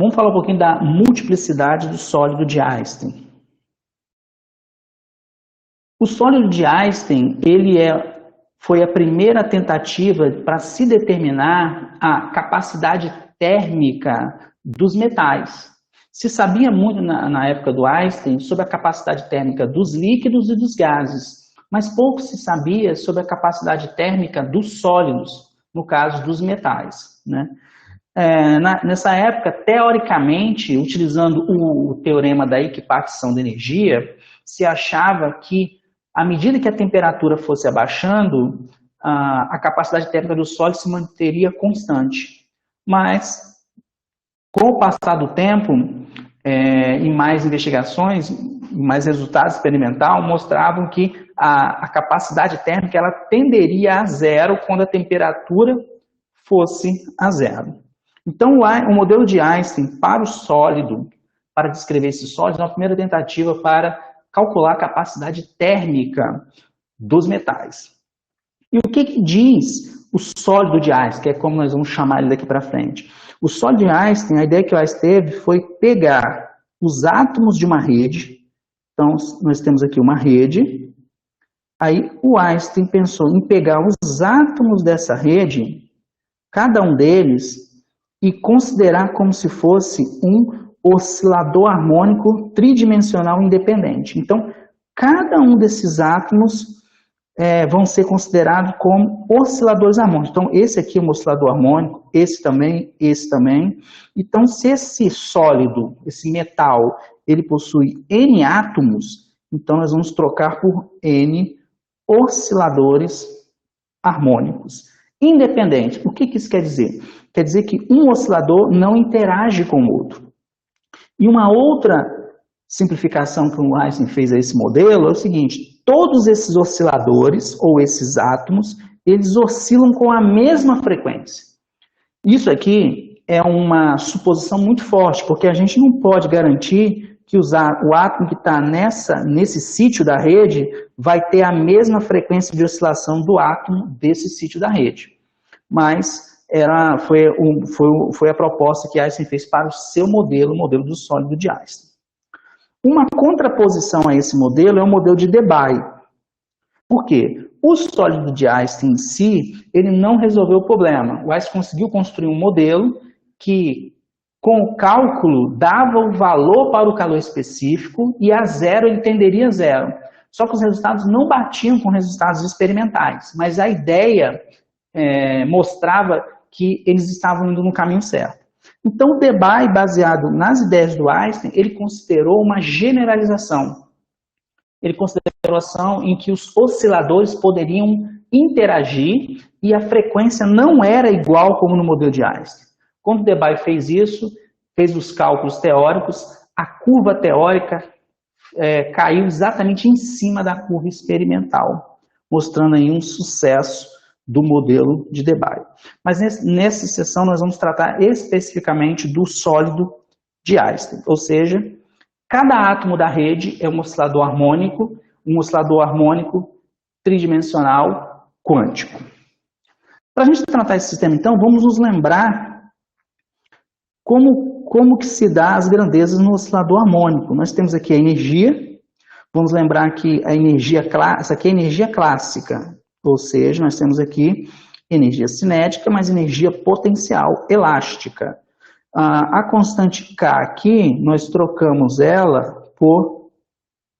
Vamos falar um pouquinho da multiplicidade do sólido de Einstein. O sólido de Einstein, foi a primeira tentativa para se determinar a capacidade térmica dos metais. Se sabia muito na época do Einstein sobre a capacidade térmica dos líquidos e dos gases, mas pouco se sabia sobre a capacidade térmica dos sólidos, no caso dos metais, né? Nessa época, teoricamente, utilizando o teorema da equipartição da energia, se achava que, à medida que a temperatura fosse abaixando, a capacidade térmica do sólido se manteria constante. Mas, com o passar do tempo, e mais investigações, mais resultados experimentais, mostravam que a capacidade térmica ela tenderia a zero quando a temperatura fosse a zero. Então, o modelo de Einstein para o sólido, para descrever esse sólido, é uma primeira tentativa para calcular a capacidade térmica dos metais. E o que diz o sólido de Einstein, que é como nós vamos chamar ele daqui para frente? O sólido de Einstein, a ideia que o Einstein teve foi pegar os átomos de uma rede. Então, nós temos aqui uma rede. Aí, o Einstein pensou em pegar os átomos dessa rede, cada um deles, e considerar como se fosse um oscilador harmônico tridimensional independente. Então, cada um desses átomos vão ser considerados como osciladores harmônicos. Então, esse aqui é um oscilador harmônico, esse também, esse também. Então, se esse sólido, esse metal, ele possui N átomos, então nós vamos trocar por N osciladores harmônicos. Independente. O que isso quer dizer? Quer dizer que um oscilador não interage com o outro. E uma outra simplificação que o Einstein fez a esse modelo é o seguinte: todos esses osciladores, ou esses átomos, eles oscilam com a mesma frequência. Isso aqui é uma suposição muito forte, porque a gente não pode garantir que o átomo que está nesse sítio da rede vai ter a mesma frequência de oscilação do átomo desse sítio da rede. Mas foi a proposta que Einstein fez para o seu modelo, o modelo do sólido de Einstein. Uma contraposição a esse modelo é o modelo de Debye. Por quê? O sólido de Einstein em si, ele não resolveu o problema. O Einstein conseguiu construir um modelo que, com o cálculo, dava o valor para o calor específico e a zero ele tenderia a zero. Só que os resultados não batiam com resultados experimentais, mas a ideia mostrava que eles estavam indo no caminho certo. Então, o Debye, baseado nas ideias do Einstein, ele considerou uma generalização. Ele considerou uma situação em que os osciladores poderiam interagir e a frequência não era igual como no modelo de Einstein. Quando o Debye fez isso, fez os cálculos teóricos, a curva teórica caiu exatamente em cima da curva experimental, mostrando aí um sucesso do modelo de Debye. Mas nessa sessão nós vamos tratar especificamente do sólido de Einstein, ou seja, cada átomo da rede é um oscilador harmônico tridimensional quântico. Para a gente tratar esse sistema, então, vamos nos lembrar como que se dá as grandezas no oscilador harmônico. Nós temos aqui a energia, vamos lembrar que essa aqui é a energia clássica, ou seja, nós temos aqui energia cinética, mas energia potencial elástica. A constante K aqui, nós trocamos ela por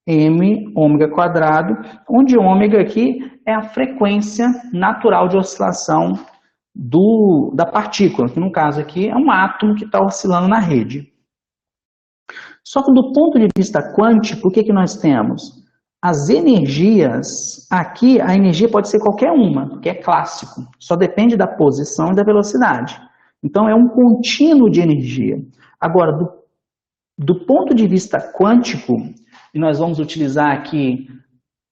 m ômega quadrado, onde ômega aqui é a frequência natural de oscilação da partícula, que no caso aqui é um átomo que está oscilando na rede. Só que do ponto de vista quântico, o que nós temos? As energias, aqui a energia pode ser qualquer uma, que é clássico, só depende da posição e da velocidade. Então é um contínuo de energia. Agora, do ponto de vista quântico, e nós vamos utilizar aqui,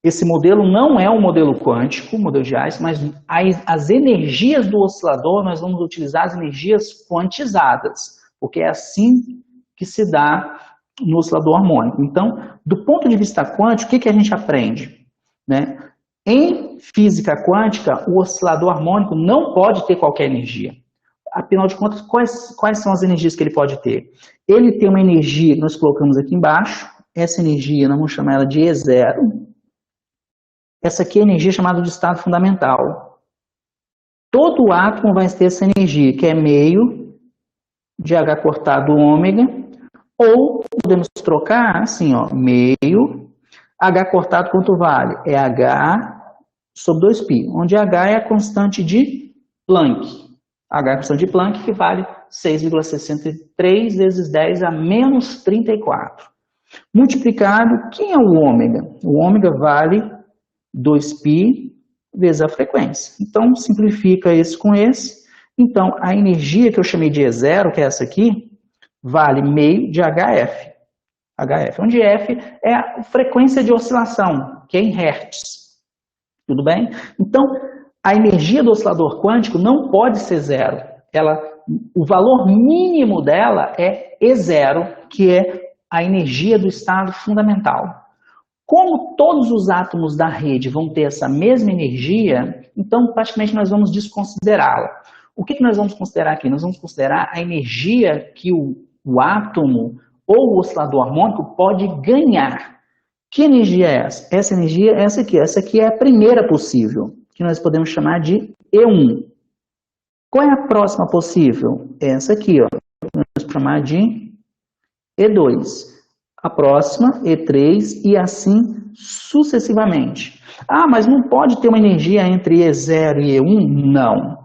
esse modelo não é um modelo quântico, o modelo de Einstein, mas as energias do oscilador, nós vamos utilizar as energias quantizadas, porque é assim que se dá no oscilador harmônico. Então, do ponto de vista quântico, o que a gente aprende? Né? Em física quântica, o oscilador harmônico não pode ter qualquer energia. afinal de contas, quais são as energias que ele pode ter? Ele tem uma energia que nós colocamos aqui embaixo, essa energia, nós vamos chamar ela de E0. Essa aqui é a energia chamada de estado fundamental. Todo átomo vai ter essa energia, que é meio de H cortado ômega, ou podemos trocar assim, ó, meio, H cortado quanto vale? É H sobre 2π, onde H é a constante de Planck. H é a constante de Planck, que vale 6,63 vezes 10 a menos 34. Multiplicado, quem é o ômega? O ômega vale 2π vezes a frequência. Então, simplifica esse com esse. Então, a energia que eu chamei de E0, que é essa aqui, vale meio de HF. HF, onde F é a frequência de oscilação, que é em Hertz. Tudo bem? Então, a energia do oscilador quântico não pode ser zero. O valor mínimo dela é E0, que é a energia do estado fundamental. Como todos os átomos da rede vão ter essa mesma energia, então praticamente nós vamos desconsiderá-la. O que nós vamos considerar aqui? Nós vamos considerar a energia que o átomo ou o oscilador harmônico pode ganhar. Que energia é essa? Essa energia é essa aqui. Essa aqui é a primeira possível, que nós podemos chamar de E1. Qual é a próxima possível? Essa aqui, ó. Vamos chamar de E2. A próxima, E3, e assim sucessivamente. Ah, mas não pode ter uma energia entre E0 e E1? Não.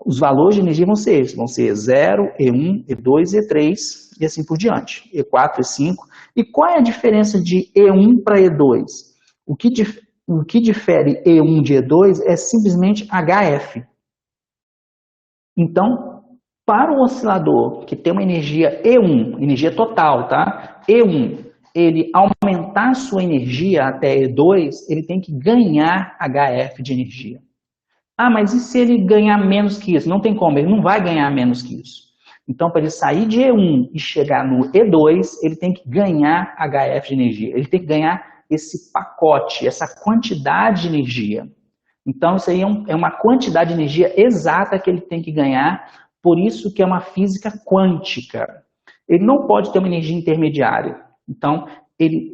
Os valores de energia vão ser esses. Vão ser E0, E1, E2, E3 e assim por diante. E4, E5. E qual é a diferença de E1 para E2? O que difere E1 de E2 é simplesmente HF. Então, para o oscilador que tem uma energia E1, energia total, tá? E1, ele aumentar sua energia até E2, ele tem que ganhar HF de energia. Ah, mas e se ele ganhar menos que isso? Não tem como, ele não vai ganhar menos que isso. Então, para ele sair de E1 e chegar no E2, ele tem que ganhar HF de energia. Ele tem que ganhar esse pacote, essa quantidade de energia. Então, isso aí é uma quantidade de energia exata que ele tem que ganhar, por isso que é uma física quântica. Ele não pode ter uma energia intermediária. Então,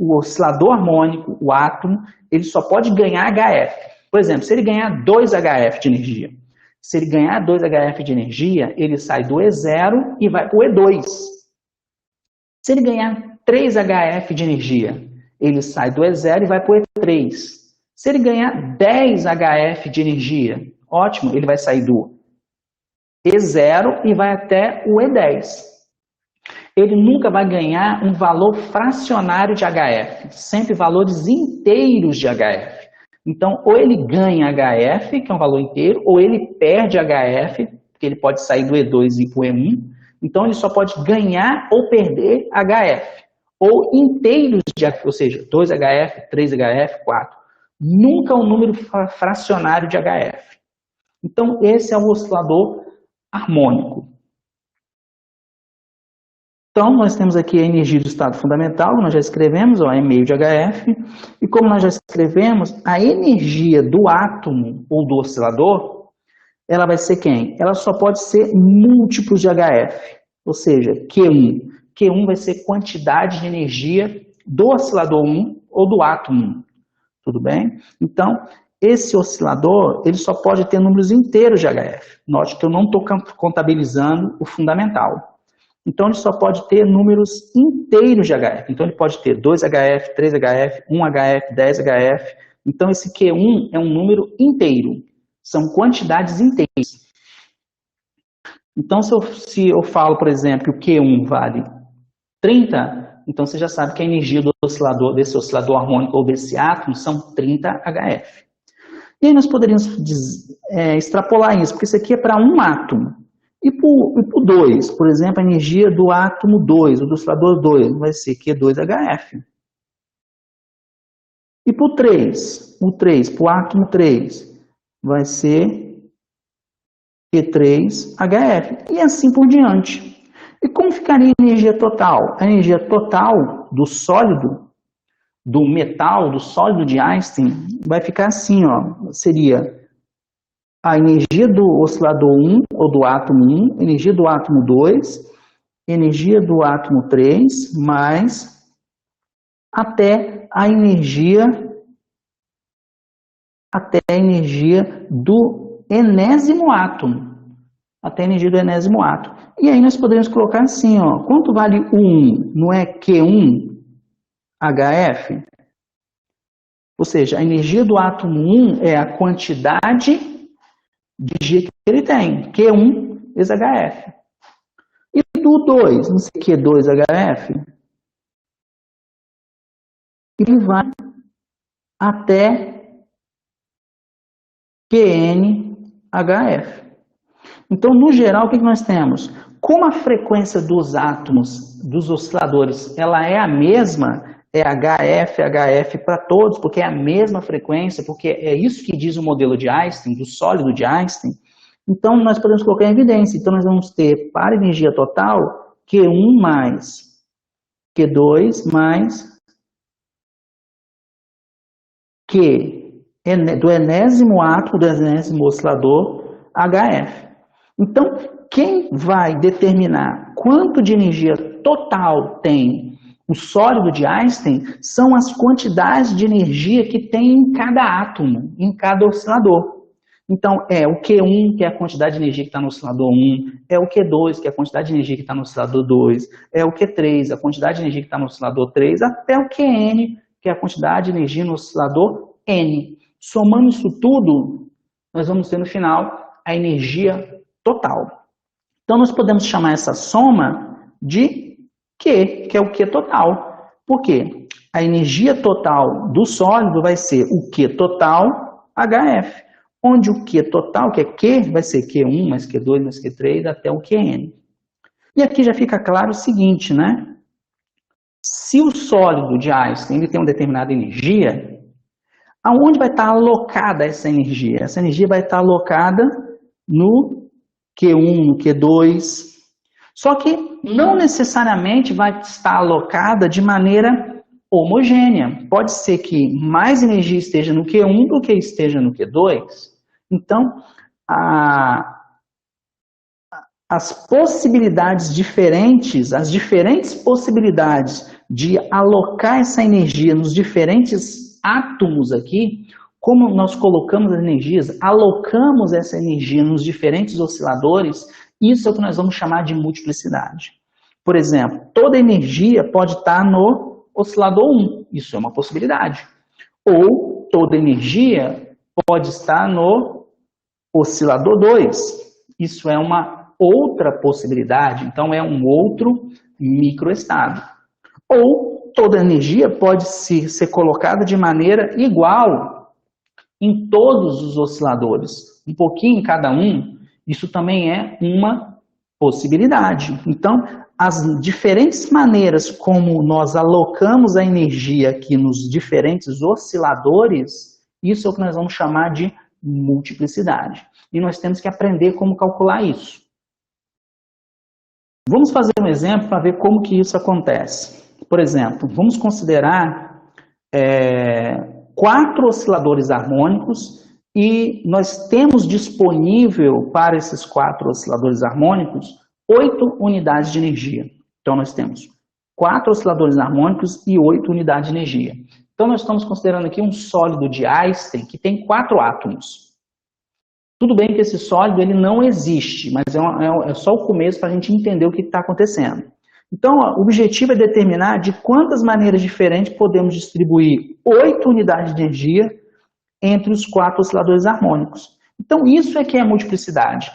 o oscilador harmônico, o átomo, ele só pode ganhar HF. Por exemplo, se ele ganhar 2 HF de energia, se ele ganhar 2 HF de energia, ele sai do E0 e vai para o E2. Se ele ganhar 3 HF de energia, ele sai do E0 e vai para o E3. Se ele ganhar 10 HF de energia, ótimo, ele vai sair do E0 e vai até o E10. Ele nunca vai ganhar um valor fracionário de HF, sempre valores inteiros de HF. Então, ou ele ganha HF, que é um valor inteiro, ou ele perde HF, porque ele pode sair do E2 e ir para o E1. Então, ele só pode ganhar ou perder HF. Ou inteiros de HF, ou seja, 2 HF, 3 HF, 4. Nunca um número fracionário de HF. Então, esse é o oscilador harmônico. Então, nós temos aqui a energia do estado fundamental, nós já escrevemos, ó, é meio de HF, e como nós já escrevemos, a energia do átomo ou do oscilador, ela vai ser quem? Ela só pode ser múltiplos de HF, ou seja, Q1. Q1 vai ser quantidade de energia do oscilador 1 ou do átomo 1, tudo bem? Então, esse oscilador, ele só pode ter números inteiros de HF. Note que eu não estou contabilizando o fundamental. Então, ele só pode ter números inteiros de HF. Então, ele pode ter 2 HF, 3 HF, 1 HF, 10 HF. Então, esse Q1 é um número inteiro. São quantidades inteiras. Então, se eu falo, por exemplo, que o Q1 vale 30, então você já sabe que a energia do oscilador, desse oscilador harmônico ou desse átomo são 30 HF. E aí nós poderíamos extrapolar isso, porque isso aqui é para um átomo. E para o 2, por exemplo, a energia do átomo 2, ou do oscilador 2, vai ser Q2HF. E para o 3, para o átomo 3, vai ser Q3HF. E assim por diante. E como ficaria a energia total? A energia total do sólido, do metal, do sólido de Einstein, vai ficar assim, ó, seria a energia do oscilador 1, ou do átomo 1, energia do átomo 2, energia do átomo 3, mais até a energia do enésimo átomo. Até a energia do enésimo átomo. E aí nós podemos colocar assim, ó, quanto vale o 1? Não é Q1HF? Ou seja, a energia do átomo 1 é a quantidade de energia que ele tem, Q1 vezes HF. E do 2, não sei Q2HF, ele vai até QNHF. Então, no geral, o que nós temos? Como a frequência dos átomos, dos osciladores, ela é a mesma, é HF para todos, porque é a mesma frequência, porque é isso que diz o modelo de Einstein, do sólido de Einstein. Então, nós podemos colocar em evidência. Então, nós vamos ter, para a energia total, Q1 mais Q2 mais Q do enésimo átomo, do enésimo oscilador, HF. Então, quem vai determinar quanto de energia total tem o sólido de Einstein são as quantidades de energia que tem em cada átomo, em cada oscilador. Então, é o Q1, que é a quantidade de energia que está no oscilador 1, é o Q2, que é a quantidade de energia que está no oscilador 2, é o Q3, a quantidade de energia que está no oscilador 3, até o Qn, que é a quantidade de energia no oscilador N. Somando isso tudo, nós vamos ter no final a energia total. Então, nós podemos chamar essa soma de Q, que é o Q total. Por quê? A energia total do sólido vai ser o Q total HF, onde o Q total, que é Q, vai ser Q1 mais Q2 mais Q3 até o Qn. E aqui já fica claro o seguinte, né? Se o sólido de Einstein ele tem uma determinada energia, aonde vai estar alocada essa energia? Essa energia vai estar alocada no Q1, no Q2, só que não necessariamente vai estar alocada de maneira homogênea. Pode ser que mais energia esteja no Q1 do que esteja no Q2. Então, as possibilidades diferentes, as diferentes possibilidades de alocar essa energia nos diferentes átomos aqui, como nós colocamos as energias, alocamos essa energia nos diferentes osciladores, isso é o que nós vamos chamar de multiplicidade. Por exemplo, toda energia pode estar no oscilador 1, isso é uma possibilidade. Ou toda energia pode estar no oscilador 2, isso é uma outra possibilidade, então é um outro microestado. Ou toda energia pode ser colocada de maneira igual em todos os osciladores, um pouquinho em cada um, isso também é uma possibilidade. Então, as diferentes maneiras como nós alocamos a energia aqui nos diferentes osciladores, isso é o que nós vamos chamar de multiplicidade. E nós temos que aprender como calcular isso. Vamos fazer um exemplo para ver como que isso acontece. Por exemplo, vamos considerar 4 osciladores harmônicos e nós temos disponível para esses 4 osciladores harmônicos 8 unidades de energia. Então nós temos 4 osciladores harmônicos e 8 unidades de energia. Então nós estamos considerando aqui um sólido de Einstein que tem 4 átomos. Tudo bem que esse sólido ele não existe, mas é só o começo para a gente entender o que está acontecendo. Então, o objetivo é determinar de quantas maneiras diferentes podemos distribuir 8 unidades de energia entre os 4 osciladores harmônicos. Então, isso é que é a multiplicidade.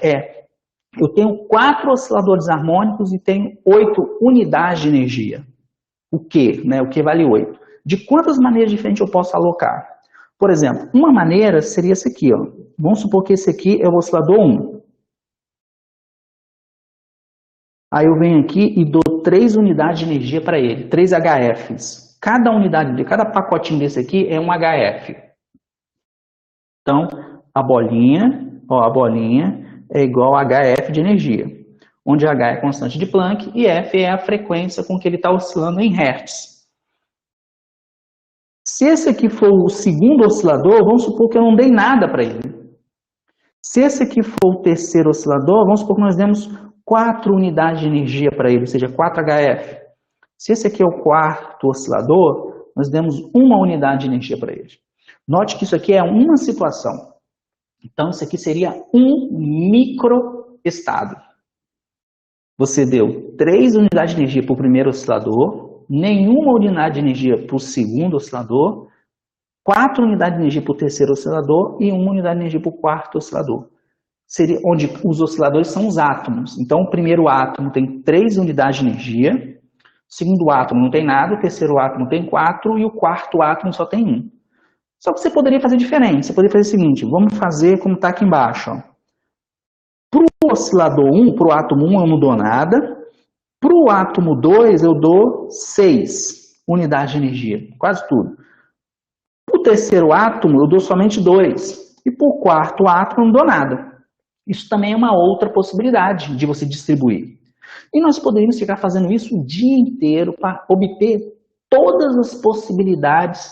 Eu tenho 4 osciladores harmônicos e tenho 8 unidades de energia. O Q, né? O Q vale 8. De quantas maneiras diferentes eu posso alocar? Por exemplo, uma maneira seria essa aqui, ó. Vamos supor que esse aqui é o oscilador 1. Aí eu venho aqui e dou 3 unidades de energia para ele, 3 HFs. Cada pacotinho desse aqui é um HF. Então, a bolinha é igual a HF de energia, onde H é a constante de Planck e F é a frequência com que ele está oscilando em Hertz. Se esse aqui for o segundo oscilador, vamos supor que eu não dei nada para ele. Se esse aqui for o terceiro oscilador, vamos supor que nós demos 4 unidades de energia para ele, ou seja, 4 HF. Se esse aqui é o quarto oscilador, nós demos 1 unidade de energia para ele. Note que isso aqui é uma situação. Então, isso aqui seria um microestado. Você deu 3 unidades de energia para o primeiro oscilador, nenhuma unidade de energia para o segundo oscilador, 4 unidades de energia para o terceiro oscilador e 1 unidade de energia para o quarto oscilador. Seria onde os osciladores são os átomos. Então, o primeiro átomo tem 3 unidades de energia, o segundo átomo não tem nada, o terceiro átomo tem 4 e o quarto átomo só tem 1. Só que você poderia fazer diferente. Você poderia fazer o seguinte, vamos fazer como está aqui embaixo. Para o oscilador 1, para o átomo 1 eu não dou nada, para o átomo 2 eu dou 6 unidades de energia, quase tudo. Para o terceiro átomo eu dou somente 2 e para o quarto átomo eu não dou nada. Isso também é uma outra possibilidade de você distribuir. E nós poderíamos ficar fazendo isso o dia inteiro para obter todas as possibilidades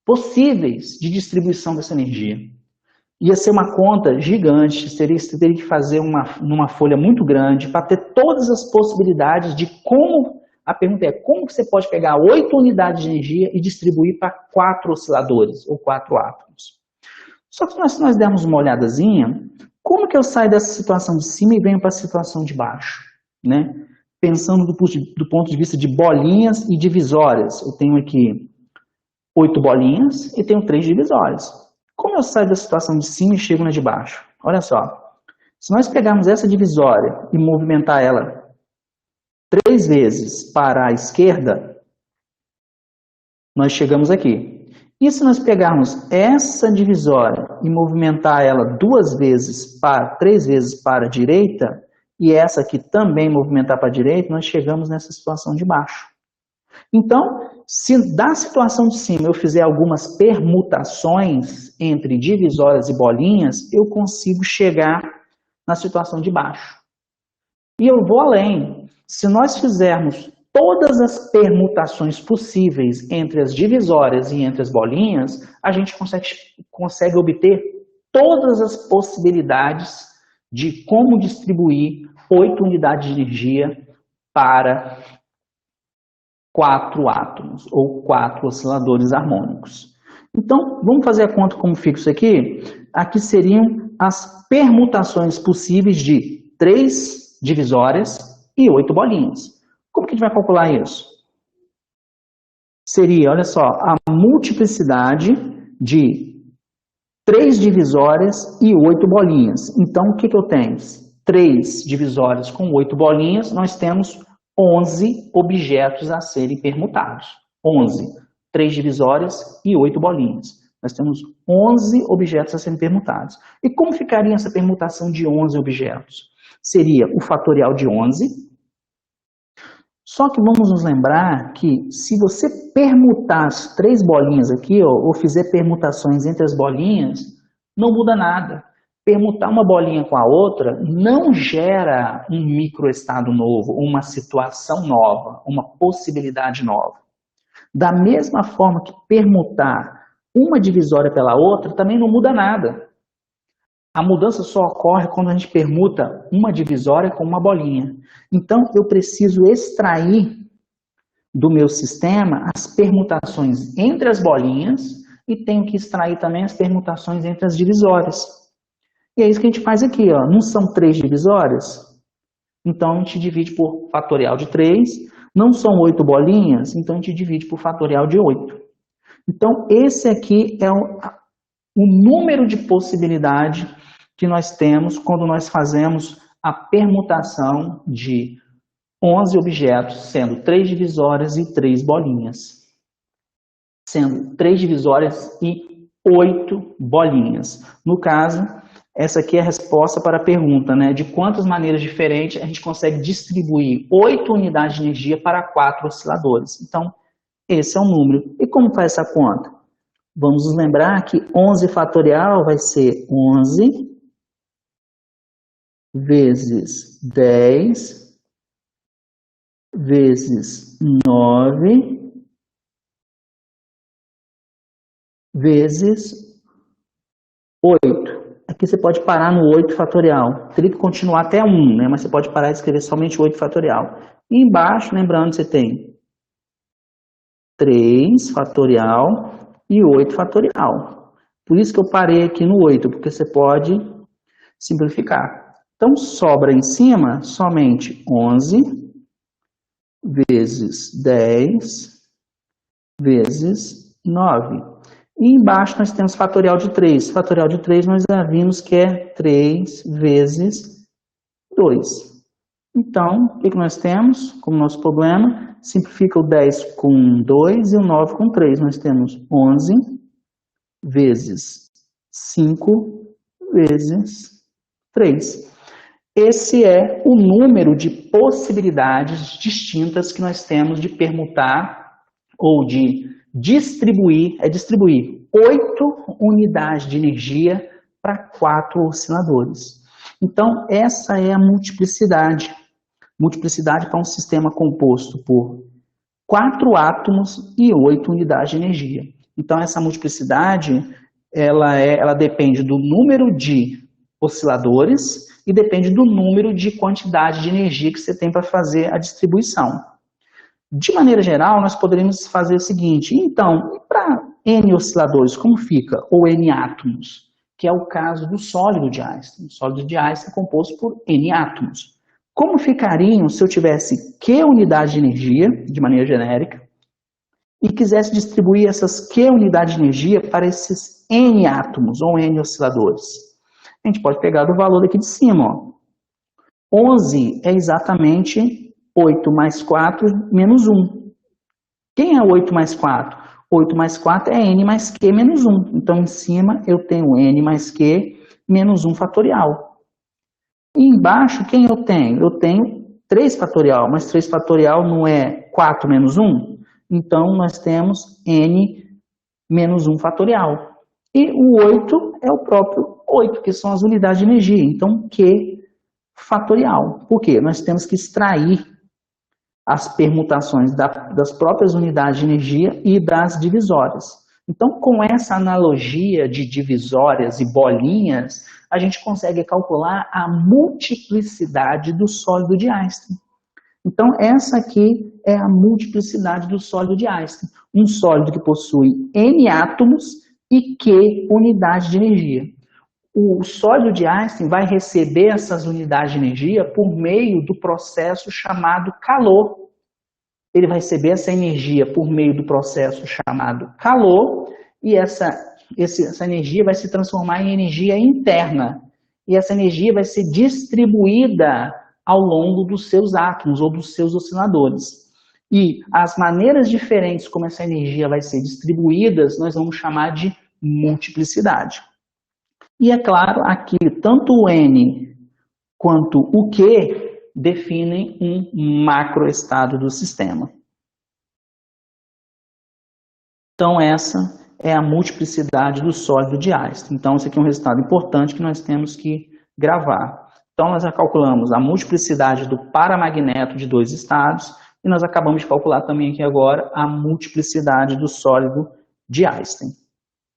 possíveis de distribuição dessa energia. Ia ser uma conta gigante, você teria que fazer numa folha muito grande para ter todas as possibilidades de como, a pergunta é, como você pode pegar 8 unidades de energia e distribuir para 4 osciladores ou 4 átomos. Só que se nós dermos uma olhadazinha, como que eu saio dessa situação de cima e venho para a situação de baixo? Né? Pensando do ponto de vista de bolinhas e divisórias. Eu tenho aqui 8 bolinhas e tenho 3 divisórias. Como eu saio da situação de cima e chego na de baixo? Olha só, se nós pegarmos essa divisória e movimentar ela 3 vezes para a esquerda, nós chegamos aqui. E se nós pegarmos essa divisória e movimentar ela 3 vezes para a direita, e essa aqui também movimentar para a direita, nós chegamos nessa situação de baixo. Então, se da situação de cima eu fizer algumas permutações entre divisórias e bolinhas, eu consigo chegar na situação de baixo. E eu vou além. Se nós fizermos todas as permutações possíveis entre as divisórias e entre as bolinhas, a gente consegue obter todas as possibilidades de como distribuir 8 unidades de energia para 4 átomos ou 4 osciladores harmônicos. Então, vamos fazer a conta como fica isso aqui? Aqui seriam as permutações possíveis de 3 divisórias e 8 bolinhas. Como que a gente vai calcular isso? Seria, olha só, a multiplicidade de 3 divisórias e 8 bolinhas. Então, o que eu tenho? 3 divisórias com 8 bolinhas, nós temos 11 objetos a serem permutados. 11. 3 divisórias e 8 bolinhas. Nós temos 11 objetos a serem permutados. E como ficaria essa permutação de 11 objetos? Seria o fatorial de 11. Só que vamos nos lembrar que se você permutar as 3 bolinhas aqui, ou fizer permutações entre as bolinhas, não muda nada. Permutar uma bolinha com a outra não gera um microestado novo, uma situação nova, uma possibilidade nova. Da mesma forma que permutar uma divisória pela outra também não muda nada. A mudança só ocorre quando a gente permuta uma divisória com uma bolinha. Então, eu preciso extrair do meu sistema as permutações entre as bolinhas e tenho que extrair também as permutações entre as divisórias. E é isso que a gente faz aqui, ó. Não são 3 divisórias? Então, a gente divide por fatorial de 3. Não são 8 bolinhas? Então, a gente divide por fatorial de 8. Então, esse aqui é o número de possibilidade que nós temos quando nós fazemos a permutação de 11 objetos, sendo 3 divisórias e 3 bolinhas. Sendo 3 divisórias e 8 bolinhas. No caso, essa aqui é a resposta para a pergunta, né? De quantas maneiras diferentes a gente consegue distribuir 8 unidades de energia para 4 osciladores. Então, esse é o número. E como faz essa conta? Vamos nos lembrar que 11 fatorial vai ser 11 vezes 10 vezes 9 vezes 8. Aqui você pode parar no 8 fatorial. Teria que continuar até 1, né? Mas você pode parar e escrever somente 8 fatorial. E embaixo, lembrando, você tem 3 fatorial e 8 fatorial. Por isso que eu parei aqui no 8, porque você pode simplificar. Então, sobra em cima somente 11 vezes 10 vezes 9. E embaixo nós temos fatorial de 3. Fatorial de 3 nós já vimos que é 3 vezes 2. Então, o que nós temos como nosso problema? Simplifica o 10 com 2 e o 9 com 3. Nós temos 11 vezes 5 vezes 3. Esse é o número de possibilidades distintas que nós temos de permutar ou de distribuir 8 unidades de energia para 4 osciladores. Então, essa é a multiplicidade. Multiplicidade para um sistema composto por 4 átomos e 8 unidades de energia. Então, essa multiplicidade, ela depende do número de osciladores e depende do número de quantidade de energia que você tem para fazer a distribuição. De maneira geral, nós poderíamos fazer o seguinte, então, para N osciladores, como fica? Ou N átomos, que é o caso do sólido de Einstein. O sólido de Einstein é composto por N átomos. Como ficariam se eu tivesse Q unidades de energia, de maneira genérica, e quisesse distribuir essas Q unidades de energia para esses N átomos, ou N osciladores? A gente pode pegar do valor aqui de cima, ó. 11 é exatamente 8 mais 4 menos 1. Quem é 8 mais 4? 8 mais 4 é N mais Q menos 1. Então, em cima, eu tenho N mais Q menos 1 fatorial. E embaixo, quem eu tenho? Eu tenho 3 fatorial, mas 3 fatorial não é 4 menos 1? Então, nós temos N menos 1 fatorial. E o 8 é o próprio 8, que são as unidades de energia. Então, Q fatorial. Por quê? Nós temos que extrair as permutações das próprias unidades de energia e das divisórias. Então, com essa analogia de divisórias e bolinhas, a gente consegue calcular a multiplicidade do sólido de Einstein. Então, essa aqui é a multiplicidade do sólido de Einstein. Um sólido que possui N átomos e Q unidades de energia. O sólido de Einstein vai receber essas unidades de energia por meio do processo chamado calor. Ele vai receber essa energia por meio do processo chamado calor e essa energia vai se transformar em energia interna. E essa energia vai ser distribuída ao longo dos seus átomos ou dos seus osciladores. E as maneiras diferentes como essa energia vai ser distribuída, nós vamos chamar de multiplicidade. E é claro, aqui tanto o N quanto o Q definem um macroestado do sistema. Então essa é a multiplicidade do sólido de Einstein. Então esse aqui é um resultado importante que nós temos que gravar. Então nós já calculamos a multiplicidade do paramagneto de 2 estados e nós acabamos de calcular também aqui agora a multiplicidade do sólido de Einstein.